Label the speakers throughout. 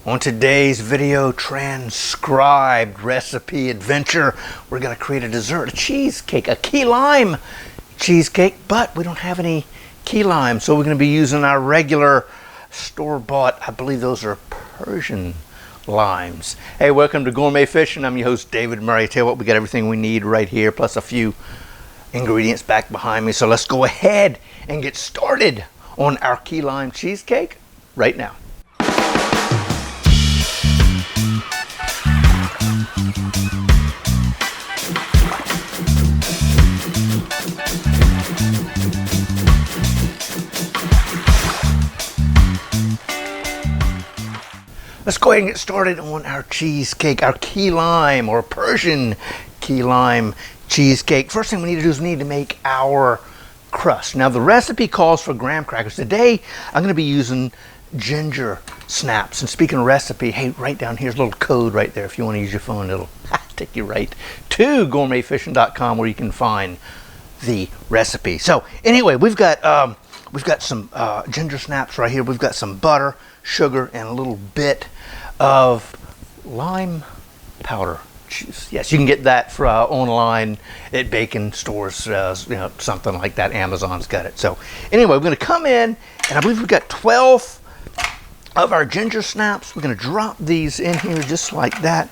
Speaker 1: On today's video transcribed recipe adventure, we're going to create a dessert, a cheesecake, a key lime cheesecake, but we don't have any key lime, so we're going to be using our regular store-bought, I believe those are Persian limes. Hey, welcome to Gourmet Fishing. I'm your host, David Murray. I tell you what, we got everything we need right here, plus a few ingredients back behind me. So let's go ahead and get started on our key lime cheesecake right now. Let's go ahead and get started on our cheesecake, our key lime or Persian key lime cheesecake. First thing we need to do is we need to make our crust. Now the recipe calls for graham crackers. Today I'm going to be using ginger snaps. And speaking of recipe, hey, right down here's a little code right there. If you want to use your phone, it'll take you right to gourmetfishing.com where you can find the recipe. So anyway, we've got some ginger snaps right here. We've got some butter, sugar, and a little bit of lime powder juice. Yes, you can get that for online at bacon stores, something like that. Amazon's got it. So anyway, we're going to come in, and I believe we've got 12 of our ginger snaps. We're going to drop these in here just like that.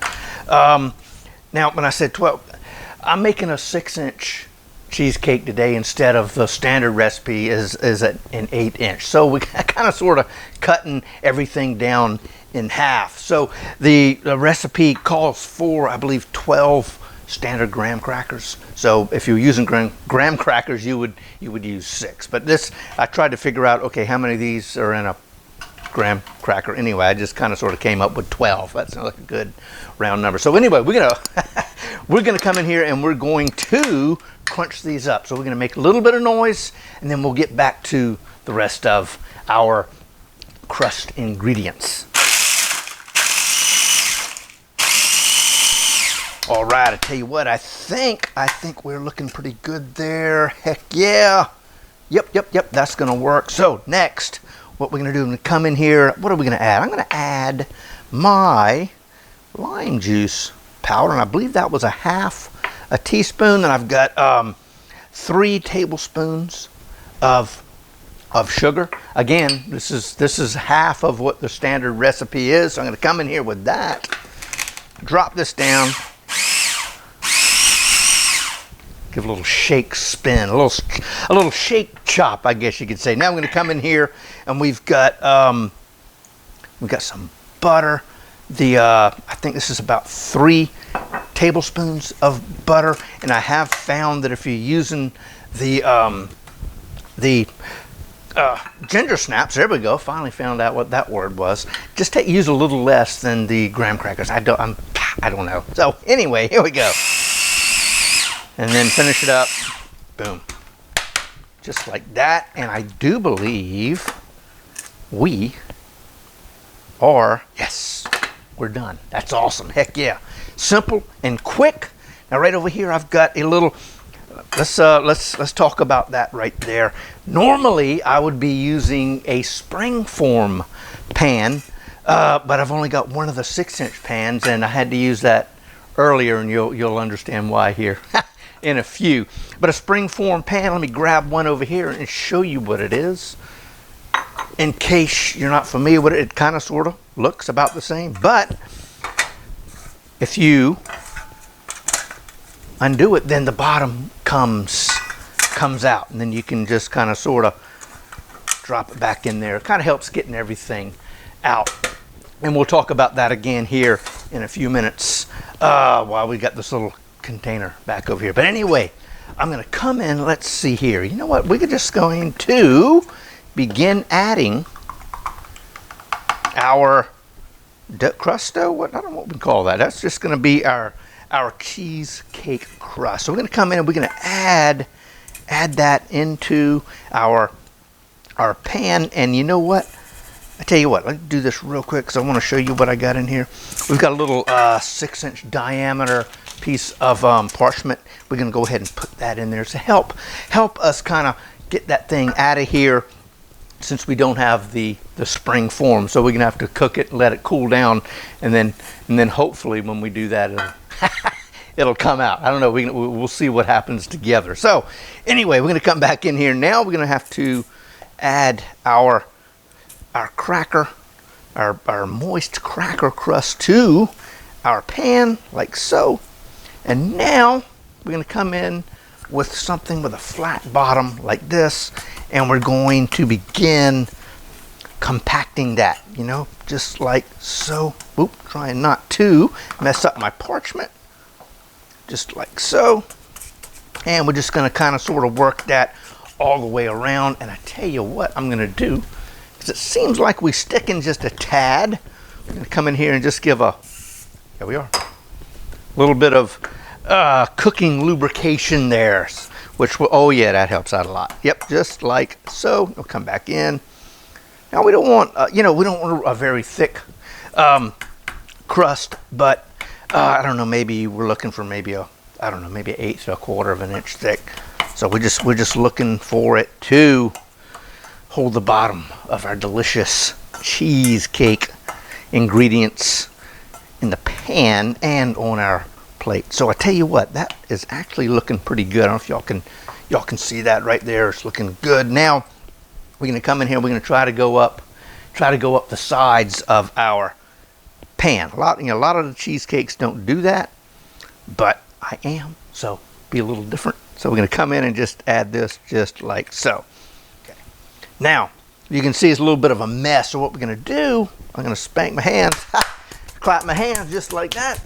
Speaker 1: Now, when I said 12, I'm making a 6-inch cheesecake today instead of the standard recipe is an 8-inch. So we kind of sort of cutting everything down in half. So the recipe calls for, I believe, 12 standard graham crackers. So if you're using graham crackers, you would use 6. But this, I tried to figure out, okay, how many of these are in a graham cracker. Anyway, I just kind of sort of came up with 12. That sounds like a good round number. So anyway, we're gonna come in here and we're going to crunch these up. So we're going to make a little bit of noise, and then we'll get back to the rest of our crust ingredients. All right, I tell you what, I think we're looking pretty good there. Heck yeah. Yep, that's going to work. So next, what we're going to do is come in here. What are we going to add? I'm going to add my lime juice powder, and I believe that was a teaspoon, and I've got 3 tablespoons of sugar. Again, this is half of what the standard recipe is. So I'm going to come in here with that, drop this down, give a little shake spin, a little shake chop, I guess you could say. Now I'm going to come in here, and we've got some butter. I think this is about 3 tablespoons of butter, and I have found that if you're using the ginger snaps, there we go, finally found out what that word was, just use a little less than the graham crackers. I don't know. So anyway, here we go, and then finish it up, boom, just like that. And I do believe we are, yes, we're done. That's awesome. Heck yeah. Simple and quick. Now right over here I've got a little, let's talk about that right there. Normally I would be using a springform pan, but I've only got one of the 6-inch pans, and I had to use that earlier, and you'll understand why here in a few. But a springform pan, let me grab one over here and show you what it is. In case you're not familiar with it, it kind of sort of looks about the same, but if you undo it, then the bottom comes out, and then you can just kind of sort of drop it back in there. It kind of helps getting everything out, and we'll talk about that again here in a few minutes while we got this little container back over here. But anyway, I'm going to come in. Let's see here. You know what? We're just going to begin adding our crusto. I don't know what we call that. That's just going to be our cheesecake crust. So we're going to come in and we're going to add that into our pan. And you know what? I tell you what. Let's do this real quick because I want to show you what I got in here. We've got a little 6-inch diameter piece of parchment. We're going to go ahead and put that in there to help us kind of get that thing out of here since we don't have the spring form. So we're gonna have to cook it, let it cool down, and then hopefully when we do that, it'll come out. I don't know. We'll see what happens together. So anyway, we're gonna come back in here now. We're gonna have to add our cracker, our moist cracker crust to our pan like so. And now we're gonna come in with something with a flat bottom like this, and we're going to begin compacting that, you know, just like so. Oop, trying not to mess up my parchment. Just like so. And we're just gonna kind of sort of work that all the way around. And I tell you what I'm gonna do, because it seems like we stick in just a tad. I'm gonna come in here and just give there we are, a little bit of cooking lubrication there, which will, oh yeah, that helps out a lot. Yep, just like so. We'll come back in. Now we don't want, we don't want a very thick crust, but I don't know, maybe we're looking for maybe maybe 1/8 to 1/4 of an inch thick. So we're just looking for it to hold the bottom of our delicious cheesecake ingredients in the pan and on our plate. So I tell you what, that is actually looking pretty good. I don't know if y'all can see that right there. It's looking good. Now we're gonna come in here. We're gonna try to go up the sides of our pan. A lot of the cheesecakes don't do that, but I am, so be a little different. So we're gonna come in and just add this just like so. Okay. Now you can see it's a little bit of a mess. So what we're gonna do, I'm gonna spank my hands, clap my hands just like that.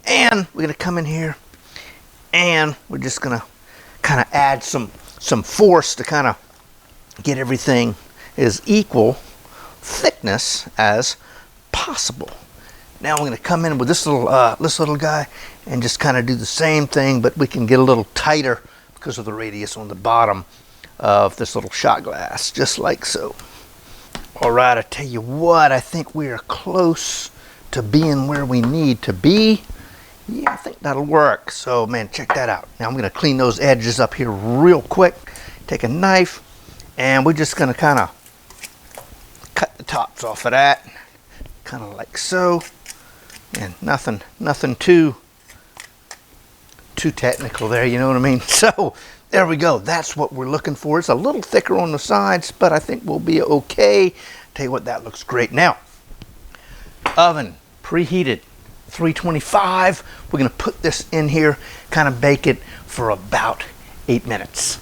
Speaker 1: And we're gonna come in here and we're just gonna kind of add some force to kind of get everything as equal thickness as possible. Now we're gonna come in with this little guy and just kind of do the same thing, but we can get a little tighter because of the radius on the bottom of this little shot glass, just like so. All right, I tell you what, I think we are close to being where we need to be. Yeah, I think that'll work. So, man, check that out. Now I'm gonna clean those edges up here real quick. Take a knife, and we're just gonna kind of cut the tops off of that, kind of like so. And nothing too technical there, you know what I mean? So there we go. That's what we're looking for. It's a little thicker on the sides, but I think we'll be okay. Tell you what, that looks great. Now, oven preheated 325. We're gonna put this in here, kind of bake it for about 8 minutes.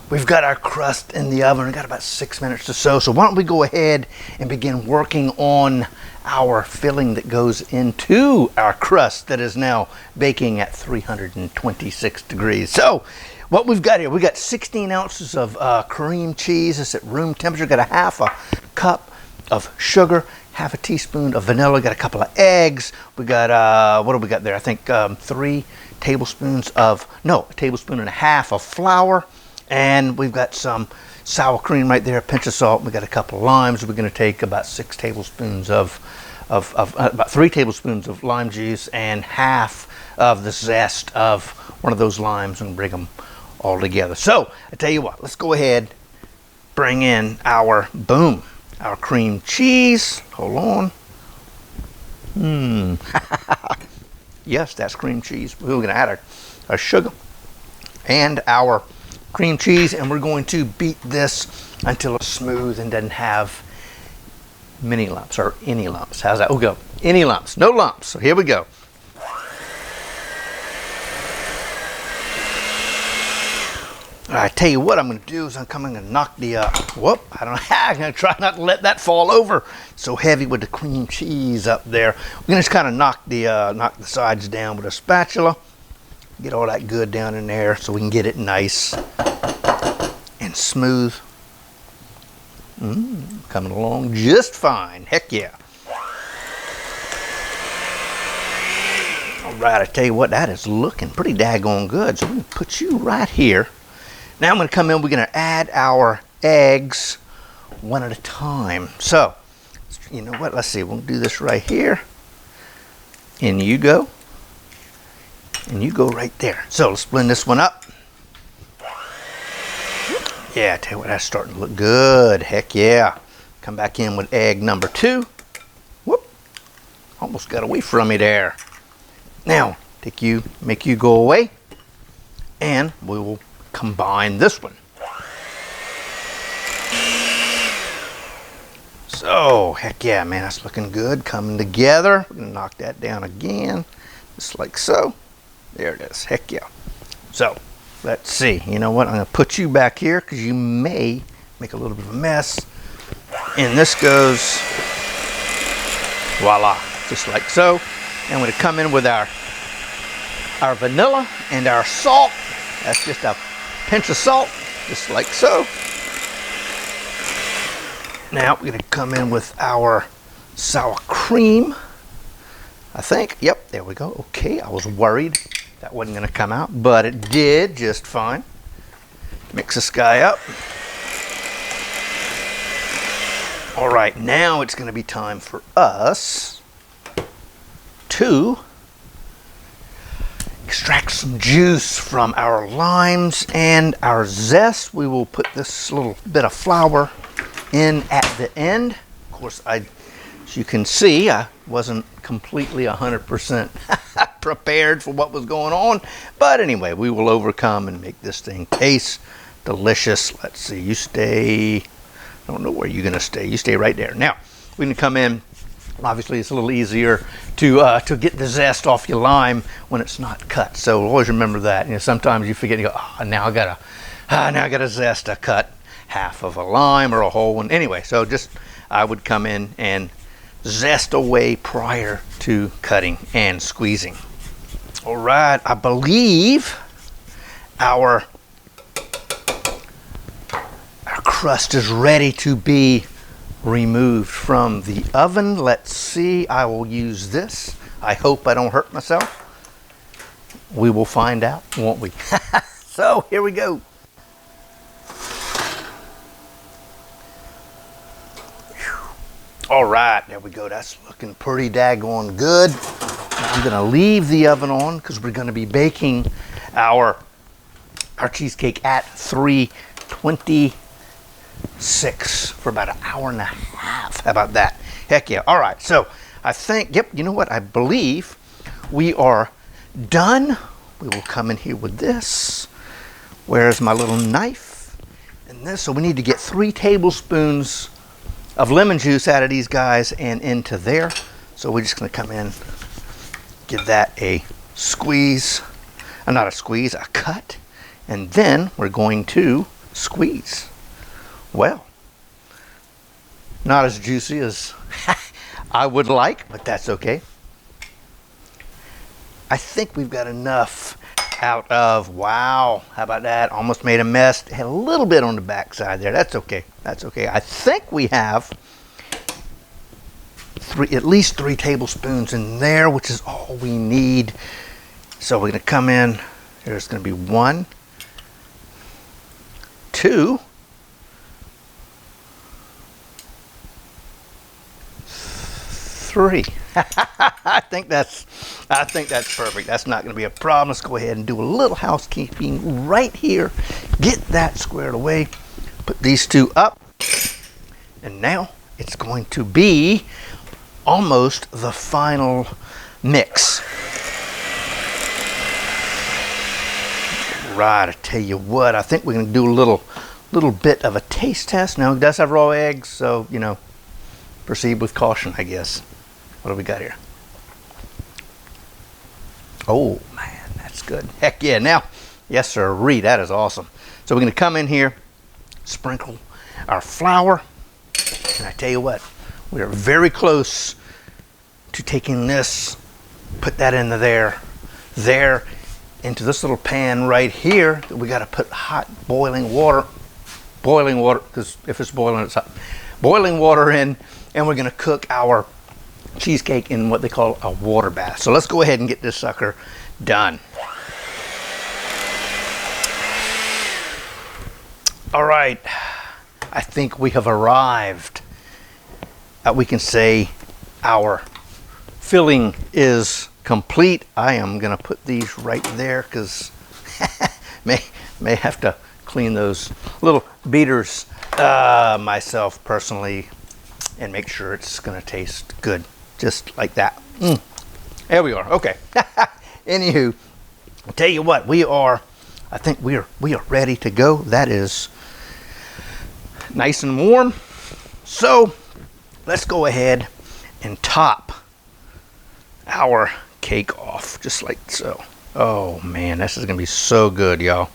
Speaker 1: We've got our crust in the oven. We've got about 6 minutes or so. So why don't we go ahead and begin working on our filling that goes into our crust that is now baking at 326 degrees. So what we've got here, we got 16 ounces of cream cheese. It's at room temperature. Got a 1/2 cup of sugar, 1/2 teaspoon of vanilla, got a couple of eggs. We got, what do we got there? I think 3 tablespoons of, no, 1.5 tablespoons of flour. And we've got some sour cream right there, a pinch of salt. We got a couple of limes. We're going to take about 6 tablespoons about 3 tablespoons of lime juice and 1/2 of the zest of one of those limes and bring them all together. So I tell you what, let's go ahead, bring in our cream cheese. Hold on. Yes, that's cream cheese. We're going to add our sugar and our cream cheese, and we're going to beat this until it's smooth and doesn't have many lumps or any lumps. How's that? We'll go any lumps, no lumps. So here we go. I tell you what I'm going to do is I'm coming to knock the whoop, I don't know how. I'm going to try not to let that fall over. So heavy with the cream cheese up there. We're going to just kind of knock the sides down with a spatula. Get all that good down in there so we can get it nice and smooth. Coming along just fine. Heck yeah. All right, I tell you what, that is looking pretty daggone good. So we're going to put you right here. Now I'm going to come in, we're going to add our eggs one at a time. So, you know what, let's see, we'll do this right here. In you go. And you go right there. So let's blend this one up. Yeah, I tell you what, that's starting to look good. Heck yeah. Come back in with egg number 2. Whoop. Almost got away from me there. Now, make you go away, and we will combine this one. So, heck yeah, man, that's looking good. Coming together. We're going to knock that down again, just like so. There it is. Heck yeah. So, let's see. You know what? I'm going to put you back here because you may make a little bit of a mess. And this goes, voila, just like so. And we're going to come in with our vanilla and our salt. That's just a pinch of salt, just like so. Now we're going to come in with our sour cream, I think. Yep, there we go. Okay, I was worried that wasn't going to come out, but it did just fine. Mix this guy up. All right, now it's going to be time for us to extract some juice from our limes and our zest. We will put this little bit of flour in at the end. Of course, as you can see, I wasn't completely 100% prepared for what was going on. But anyway, we will overcome and make this thing taste delicious. Let's see, you stay, I don't know where you're going to stay. You stay right there. Now, we're going to come in. Obviously, it's a little easier to get the zest off your lime when it's not cut. So always remember that. You know, sometimes you forget. You go, oh, now I gotta zest. I cut half of a lime or a whole one. Anyway, so just I would come in and zest away prior to cutting and squeezing. All right, I believe our crust is ready to be removed from the oven. Let's see. I will use this. I hope I don't hurt myself. We will find out, won't we? So here we go. All right, there we go. That's looking pretty daggone good. Now I'm gonna leave the oven on because we're gonna be baking our cheesecake at 326 for about an hour and a half. How about that? Heck yeah. All right, so I think, yep, you know what? I believe we are done. We will come in here with this. Where's my little knife? And this, so we need to get 3 tablespoons of lemon juice out of these guys and into there. So we're just gonna come in, give that a squeeze, not a squeeze, a cut, and then we're going to squeeze. Well, not as juicy as I would like, but that's okay. I think we've got enough out of, wow, how about that? Almost made a mess. Had a little bit on the back side there. That's okay. That's okay. I think we have at least 3 tablespoons in there, which is all we need. So we're going to come in. There's going to be 1, 2, 3. I think that's perfect. That's not going to be a problem. Let's go ahead and do a little housekeeping right here. Get that squared away. Put these 2 up. And now it's going to be almost the final mix. Right, I tell you what, I think we're going to do a little bit of a taste test. Now, it does have raw eggs, so, you know, proceed with caution, I guess. What do we got here? Oh, man, that's good. Heck yeah. Now, yes, sir, that is awesome. So we're going to come in here, sprinkle our flour, and I tell you what, we are very close to taking this, put that into there, into this little pan right here that we got to put hot boiling water, because if it's boiling, it's hot. Boiling water in, and we're going to cook our cheesecake in what they call a water bath. So let's go ahead and get this sucker done. All right, I think we have arrived. We can say our filling is complete. I am gonna put these right there because may have to clean those little beaters myself personally and make sure it's going to taste good, just like that. There we are. Okay. Anywho, I'll tell you what, I think we are ready to go. That is nice and warm. So let's go ahead and top our cake off just like so. Oh man, this is gonna be so good, y'all.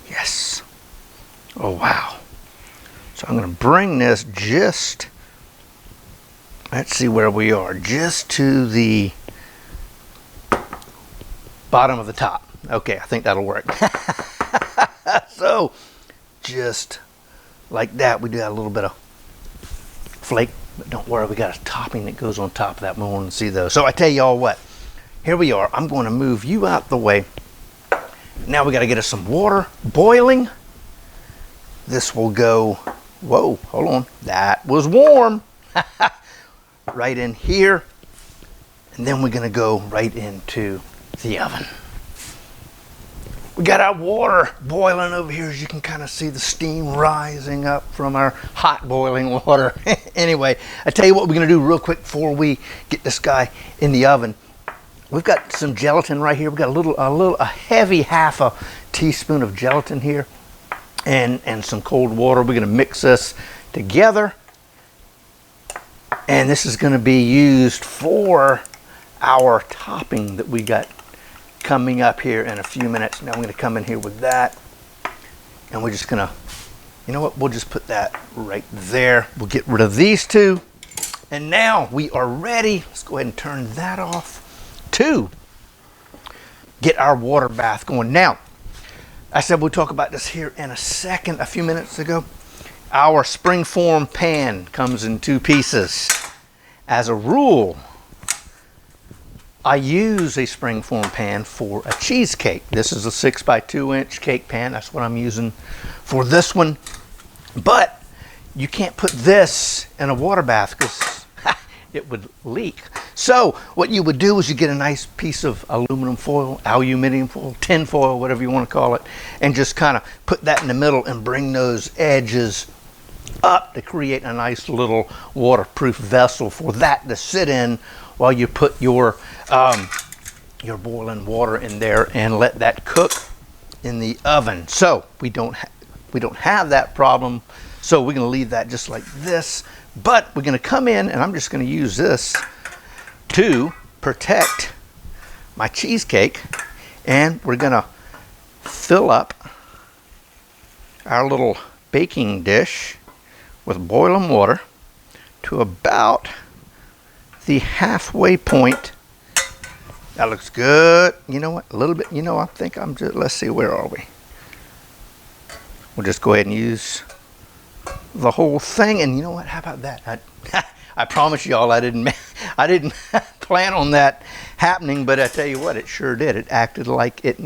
Speaker 1: Yes. Oh wow. So I'm gonna bring this just, let's see where we are, just to the bottom of the top. Okay, I think that'll work. So just like that, we do have a little bit of flake, but don't worry, we got a topping that goes on top of that. We want to see those. So I tell y'all what, here we are. I'm going to move you out the way. Now we got to get us some water boiling. This will go, whoa, hold on, that was warm. Right in here, and then we're going to go right into the oven. We got our water boiling over here, as you can kind of see the steam rising up from our hot boiling water. Anyway, I tell you what we're gonna do real quick before we get this guy in the oven. We've got some gelatin right here. We've got a heavy half a teaspoon of gelatin here, and some cold water. We're gonna mix this together, and this is gonna be used for our topping that we got coming up here in a few minutes. Now I'm going to come in here with that, and we're just gonna, you know what, we'll just put that right there. We'll get rid of these two, and now we are ready. Let's go ahead and turn that off to get our water bath going. Now, I said we'll talk about this here in a second. A few minutes ago, our springform pan comes in two pieces. As a rule, I use a springform pan for a cheesecake. This is a 6x2" cake pan. That's what I'm using for this one. But you can't put this in a water bath because it would leak. So what you would do is you get a nice piece of aluminum foil, tin foil, whatever you want to call it, and just kind of put that in the middle and bring those edges up to create a nice little waterproof vessel for that to sit in while you put your boiling water in there and let that cook in the oven. So we don't have that problem. So we're going to leave that just like this. But we're going to come in, and I'm just going to use this to protect my cheesecake, and we're going to fill up our little baking dish with boiling water to about the halfway point. That looks good. You know what? A little bit. You know, I think I'm just. Let's see. Where are we? We'll just go ahead and use the whole thing. And you know what? How about that? I promise y'all, I didn't plan on that happening, but I tell you what, it sure did. It acted like it.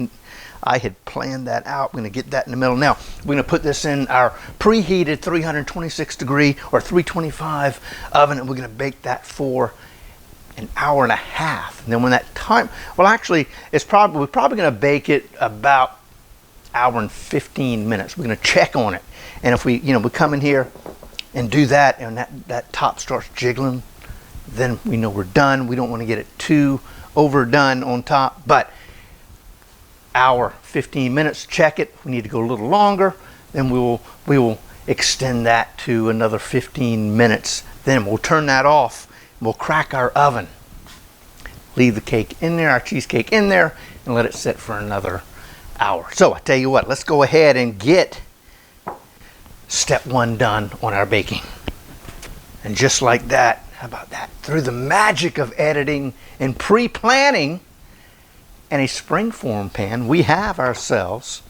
Speaker 1: I had planned that out. We're going to get that in the middle. Now, we're going to put this in our preheated 326 degree or 325 oven, and we're going to bake that for an hour and a half. And then when that time, well, actually, we're probably going to bake it about hour and 15 minutes. We're going to check on it. And if we come in here and do that, and that top starts jiggling, then we know we're done. We don't want to get it too overdone on top, but hour, 15 minutes, check it. We need to go a little longer, then we will extend that to another 15 minutes. Then we'll turn that off. We'll crack our oven. Leave the cake in there, our cheesecake in there, and let it sit for another hour. So I tell you what, let's go ahead and get step one done on our baking. And just like that, how about that? Through the magic of editing and pre-planning and a springform pan, we have ourselves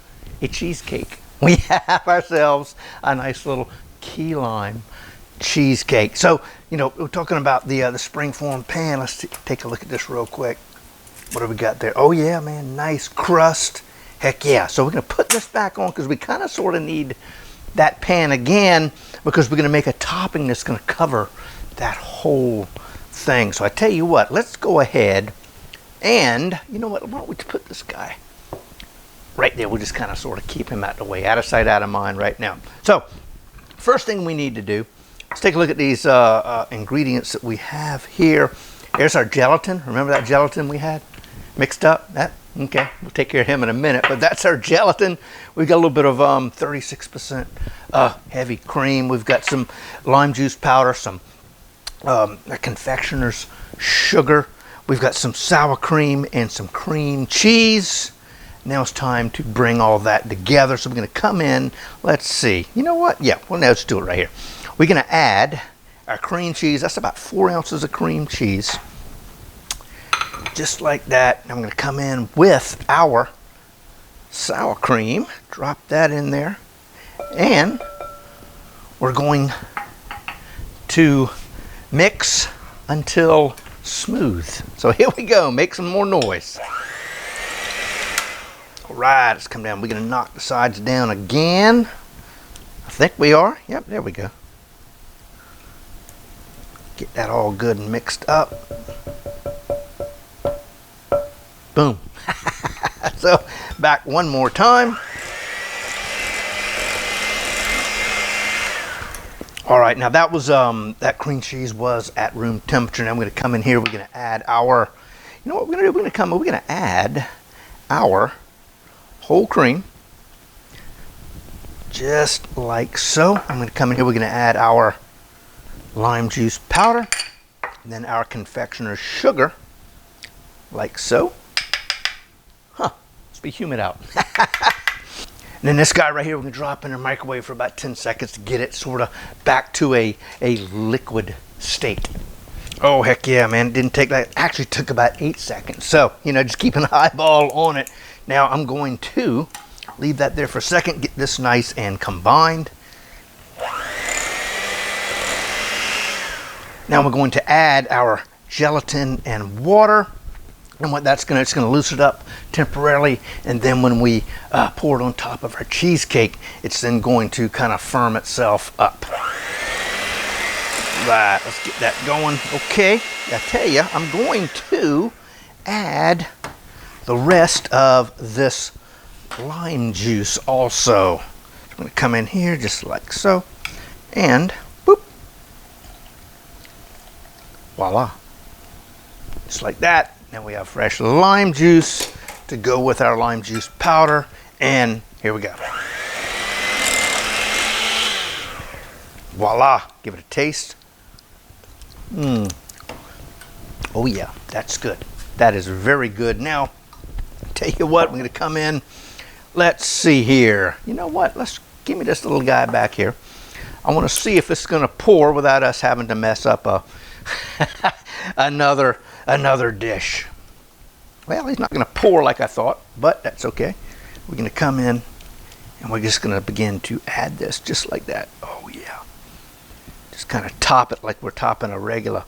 Speaker 1: a cheesecake. We have ourselves a nice little key lime cheesecake. So, we're talking about the springform pan. Let's take a look at this real quick. What do we got there? Oh yeah, man, nice crust. Heck yeah. So we're gonna put this back on because we kind of sort of need that pan again because we're gonna make a topping that's gonna cover that whole thing. So I tell you what, let's go ahead and, you know what, why don't we put this guy right there. We'll just kind of sort of keep him out of the way, out of sight, out of mind right now. So first thing we need to do, let's take a look at these ingredients that we have here. Here's our gelatin. Remember that gelatin we had mixed up? Okay, we'll take care of him in a minute, but that's our gelatin. We've got a little bit of 36% heavy cream. We've got some lime juice powder, some confectioner's sugar. We've got some sour cream and some cream cheese. Now it's time to bring all that together. So we're going to come in, let's see. You know what? Yeah, well, now let's do it right here. We're going to add our cream cheese. That's about 4 ounces of cream cheese. Just like that. I'm going to come in with our sour cream. Drop that in there. And we're going to mix until smooth. So here we go. Make some more noise. All right, let's come down. We're going to knock the sides down again. I think we are. Yep, there we go. Get that all good and mixed up. Boom. So back one more time. All right, now that was that cream cheese was at room temperature. Now I'm going to come in here. We're going to add our, you know what we're going to do? We're going to add our whole cream, just like so. I'm going to come in here. We're going to add our lime juice powder, and then our confectioner's sugar, like so. Be humid out. And then this guy right here, we're going to drop in the microwave for about 10 seconds to get it sort of back to a liquid state. Oh, heck yeah, man. It didn't take that. It actually took about 8 seconds. So, you know, just keep an eyeball on it. Now, I'm going to leave that there for a second, get this nice and combined. Now, we're going to add our gelatin and water. And what that's it's going to loosen it up temporarily, and then when we pour it on top of our cheesecake, it's then going to kind of firm itself up. Right, let's get that going. Okay, I tell you, I'm going to add the rest of this lime juice also. I'm going to come in here just like so, and boop, voila, just like that. Now we have fresh lime juice to go with our lime juice powder, and here we go. Voila, give it a taste. Oh yeah, that's good. That is very good. Now, tell you what, we're going to come in. Let's see here. You know what? Let's give me this little guy back here. I want to see if this is going to pour without us having to mess up a another dish. Well, he's not going to pour like I thought, but that's okay. We're going to come in and we're just going to begin to add this just like that. Oh yeah. Just kind of top it like we're topping a regular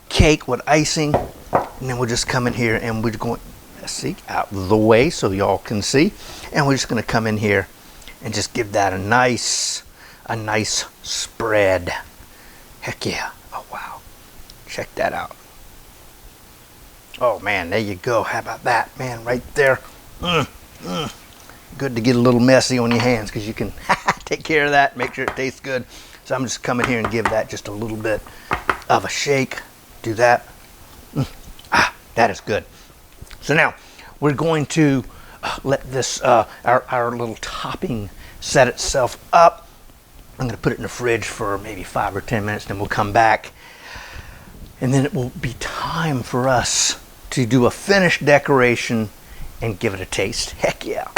Speaker 1: cake with icing. And then we'll just come in here and we're going, let's see, out of the way so y'all can see. And we're just going to come in here and just give that a nice spread. Heck yeah. Oh wow. Check that out. Oh man, there you go. How about that, man, right there? Good to get a little messy on your hands because you can take care of that, make sure it tastes good. So I'm just coming here and give that just a little bit of a shake. Do that. That is good. So now we're going to let this, our little topping set itself up. I'm going to put it in the fridge for maybe 5 or 10 minutes, then we'll come back. And then it will be time for us to do a finished decoration and give it a taste. Heck yeah.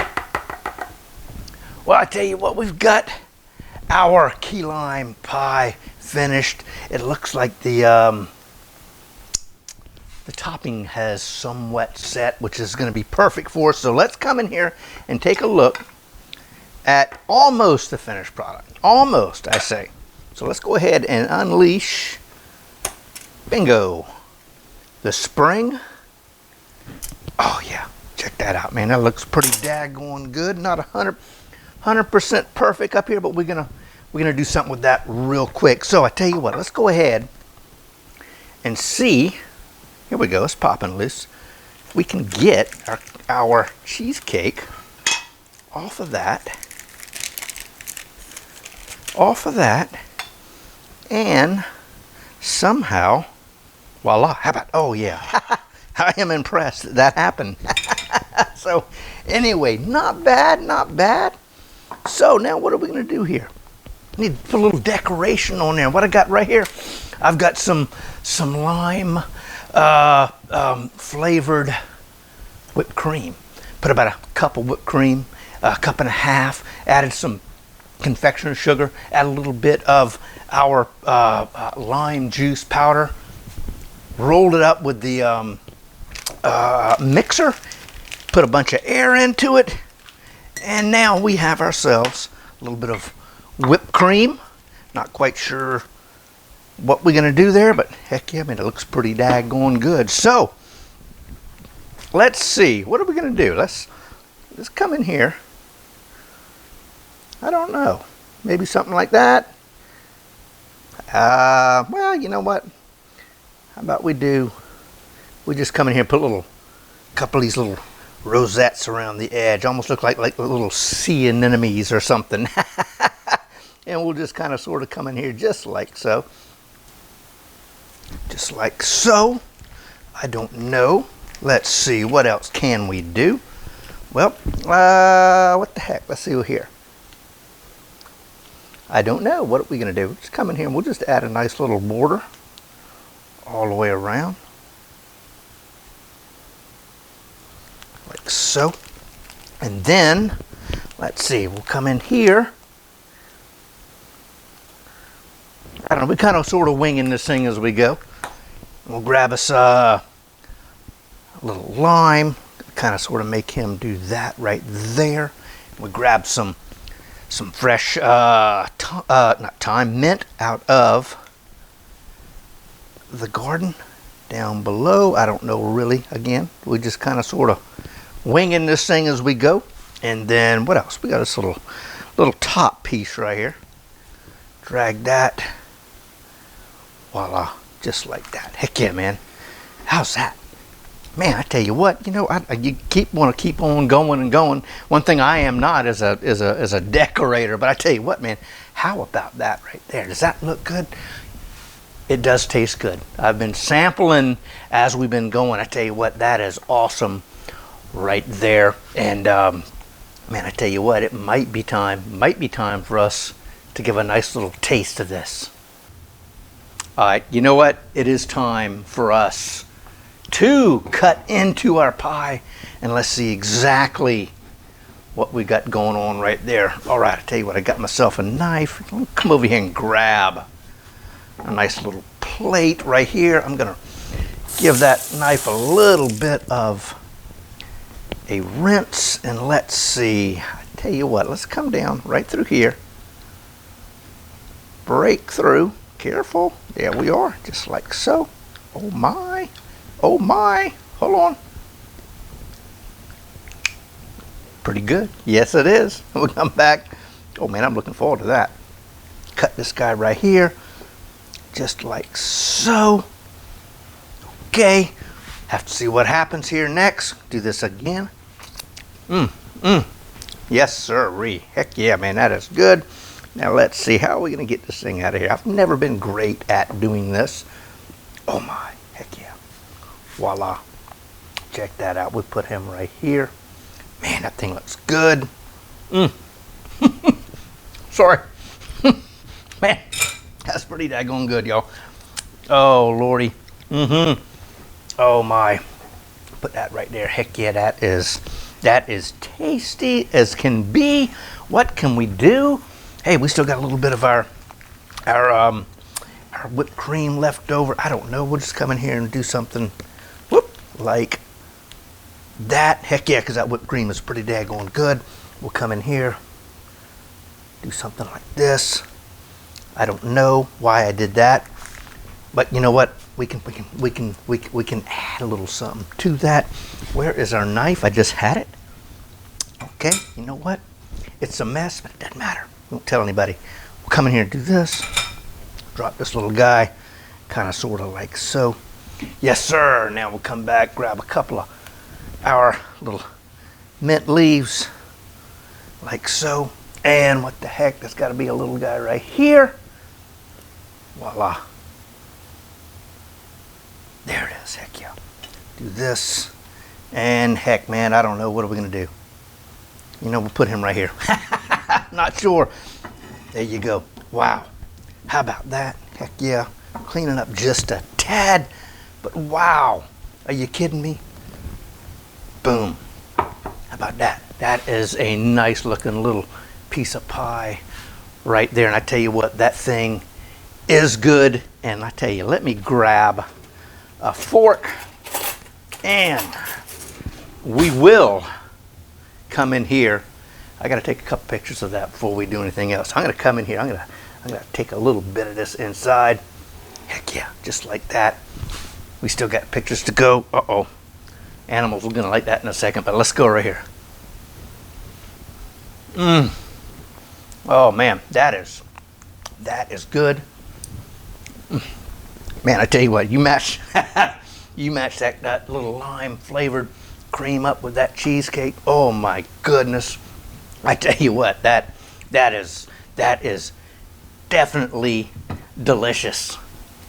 Speaker 1: Well, I tell you what, we've got our key lime pie finished. It looks like the topping has somewhat set, which is going to be perfect for us. So let's come in here and take a look at almost the finished product. Almost, I say. So let's go ahead and unleash, bingo, the spring. Oh yeah, check that out, man. That looks pretty daggone good. Not 100% perfect up here, but we're gonna do something with that real quick. So I tell you what, let's go ahead and see. Here we go. It's popping loose. We can get our cheesecake off of that. Off of that. And somehow, voila, how about, oh yeah, I am impressed that happened. So anyway, not bad, not bad. So now what are we gonna do here? Need to put a little decoration on there. What I got right here, I've got some lime flavored whipped cream. Put about a cup of whipped cream, a cup and a half, added some confectioner's sugar, add a little bit of our lime juice powder, rolled it up with the mixer, put a bunch of air into it, and now we have ourselves a little bit of whipped cream. Not quite sure what we're gonna do there, but heck yeah, I mean, it looks pretty daggone good. So let's see, what are we gonna do? Let's come in here. I don't know, maybe something like that. Well, you know what? How about we just come in here and put a couple of these little rosettes around the edge, almost look like little sea anemones or something. And we'll just kind of sort of come in here just like so. Just like so. I don't know. Let's see, what else can we do? Well, what the heck? Let's see here. I don't know. What are we going to do? Just come in here and we'll just add a nice little border all the way around. Like so. And then, let's see, we'll come in here. I don't know, we kind of sort of winging this thing as we go. We'll grab us a little lime, kind of sort of make him do that right there. We grab some fresh, not thyme, mint out of the garden down below. I don't know really, again, we just kind of sort of winging this thing as we go. And then what else? We got this little top piece right here. Drag that. Voila, just like that. Heck yeah, man. How's that? Man, I tell you what, you know, you want to keep on going and going. One thing I am not is a decorator, but I tell you what, man, how about that right there? Does that look good? It does taste good. I've been sampling as we've been going. I tell you what, that is awesome right there. And man, I tell you what, it might be time for us to give a nice little taste of this. All right, you know what? It is time for us to cut into our pie, and let's see exactly what we got going on right there. All right, I tell you what, I got myself a knife. Come over here and grab a nice little plate right here. I'm gonna give that knife a little bit of a rinse, and let's see. I tell you what, let's come down right through here. Break through. Careful. There we are, just like so. Oh my. Oh my. Hold on. Pretty good. Yes, it is. We'll come back. Oh man, I'm looking forward to that. Cut this guy right here. Just like so. Okay. Have to see what happens here next. Do this again. Yes, sirree. Heck yeah, man, that is good. Now let's see, how are we going to get this thing out of here? I've never been great at doing this. Oh my, heck yeah. Voila. Check that out. We'll put him right here. Man, that thing looks good. Sorry. Man, that's pretty daggone good, y'all. Oh, lordy. Oh my. Put that right there. Heck yeah, that is tasty as can be. What can we do? Hey, we still got a little bit of our whipped cream left over. I don't know. We'll just come in here and do something like that. Heck yeah, because that whipped cream is pretty daggone good. We'll come in here, do something like this. I don't know why I did that, but you know what? We can add a little something to that. Where is our knife? I just had it. Okay, you know what? It's a mess, but it doesn't matter. Don't tell anybody. We'll come in here and do this. Drop this little guy, kind of sort of like so. Yes, sir. Now we'll come back, grab a couple of our little mint leaves. like so. And what the heck, there's got to be a little guy right here. Voila. There it is, heck yeah. Do this, and heck man, I don't know, what are we gonna do? You know, we'll put him right here. Not sure. There you go. Wow. How about that? Heck yeah. Cleaning up just a tad, but wow. Are you kidding me? Boom. How about that? That is a nice looking little piece of pie right there. And I tell you what, that thing is good. And I tell you, let me grab a fork and we will come in here. I got to take a couple pictures of that before we do anything else. I'm going to come in here. I'm going to take a little bit of this inside. Heck yeah, just like that. We still got pictures to go. Uh-oh. Animals, we're going to like that in a second, but let's go right here. Oh man, that is good. Man, I tell you what, you match that little lime flavored cream up with that cheesecake. Oh my goodness. I tell you what, that is definitely delicious.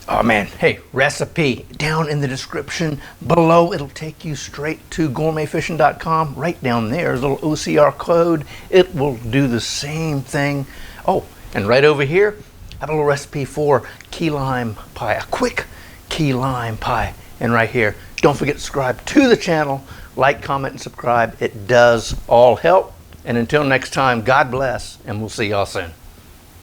Speaker 1: Oh man, hey, recipe down in the description below. It'll take you straight to gourmetfishing.com. Right down there, a little OCR code. It will do the same thing. Oh, and right over here, I have a little recipe for key lime pie, a quick key lime pie. And right here, don't forget to subscribe to the channel. Like, comment, and subscribe. It does all help. And until next time, God bless, and we'll see y'all soon.